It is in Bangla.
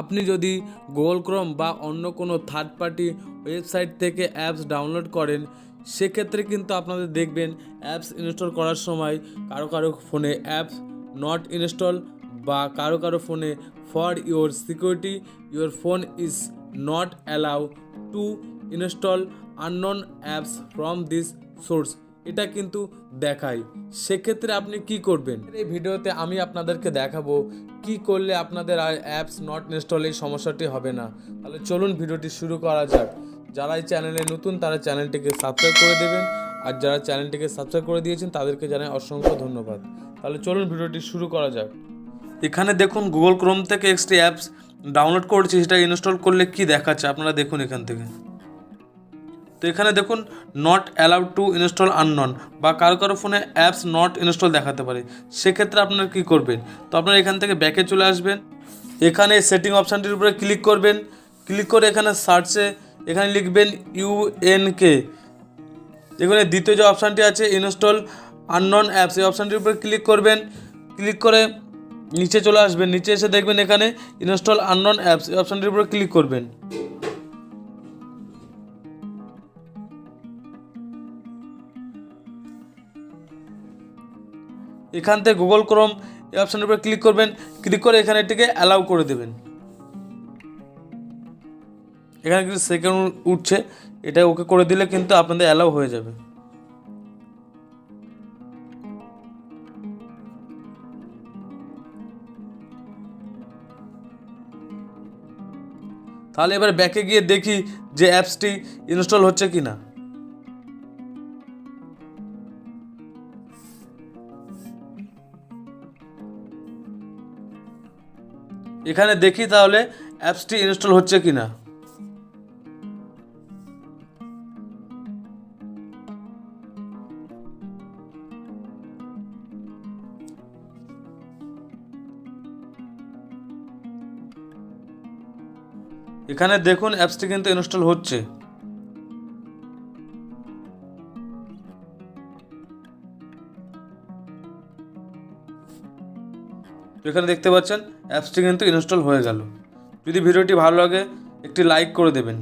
আপনি যদি গুগল ক্রোম বা অন্য কোনো থার্ড পার্টি ওয়েবসাইট থেকে অ্যাপস ডাউনলোড করেন, সেক্ষেত্রে কিন্তু আপনাদের দেখবেন অ্যাপস ইনস্টল করার সময় কারো কারো ফোনে অ্যাপস নট ইনস্টল বা কারো কারো ফোনে for your security your phone is not allow to install unknown apps from this source, এটা কিন্তু দেখায়। সেক্ষেত্রে আপনি কি করবেন, এই ভিডিওতে আমি আপনাদেরকে দেখাবো কি করলে আপনাদের আর অ্যাপস নট ইনস্টল এই সমস্যাটি হবে না। তাহলে চলুন ভিডিওটি শুরু করা যাক। যারা এই চ্যানেলে নতুন তারা চ্যানেলটিকে সাবস্ক্রাইব করে দেবেন, আর যারা চ্যানেলটিকে সাবস্ক্রাইব করে দিয়েছেন তাদেরকে জানাই অসংখ্য ধন্যবাদ। তাহলে চলুন ভিডিওটি শুরু করা যাক। এখানে দেখুন গুগল ক্রোম থেকে একটি অ্যাপস ডাউনলোড করেছি, সেটা ইনস্টল করলে কি দেখাচ্ছে আপনারা দেখুন এখান থেকে। তো এখানে দেখুন not allowed to install unknown বা কারো কারো ফোনে অ্যাপস নট ইনস্টল দেখাতে পারে। সেক্ষেত্রে আপনারা কী করবেন, তো আপনারা এখান থেকে ব্যাকে চলে আসবেন, এখানে সেটিং অপশানটির উপরে ক্লিক করবেন, ক্লিক করে এখানে সার্চে এখানে লিখবেন ইউএনকে, এখানে দ্বিতীয় যে অপশানটি আছে ইনস্টল আননন অ্যাপস, এই অপশানটির উপরে ক্লিক করবেন, ক্লিক করে নিচে চলে আসবেন, নিচে এসে দেখবেন এখানে ইনস্টল আননন অ্যাপস, এই অপশানটির উপরে ক্লিক করবেন। এখান থেকে গুগল ক্রোম এই অপশানের উপরে ক্লিক করবেন, ক্লিক করে এখানে এটিকে অ্যালাউ করে দেবেন। এখানে কিছু সেকেন্ড উঠছে, এটা ওকে করে দিলে কিন্তু আপনাদের অ্যালাউ হয়ে যাবে। তাহলে এবার ব্যাকে গিয়ে দেখি যে অ্যাপসটি ইনস্টল হচ্ছে কি না। এখানে দেখি তাহলে অ্যাপসটি ইনস্টল হচ্ছে কি না। এখানে দেখুন অ্যাপসটি কিন্তু ইনস্টল হচ্ছে। এখানে দেখতে পাচ্ছেন অ্যাপসটি কিন্তু ইনস্টল হয়ে গেল। যদি ভিডিওটি ভালো লাগে একটি লাইক করে দেবেন।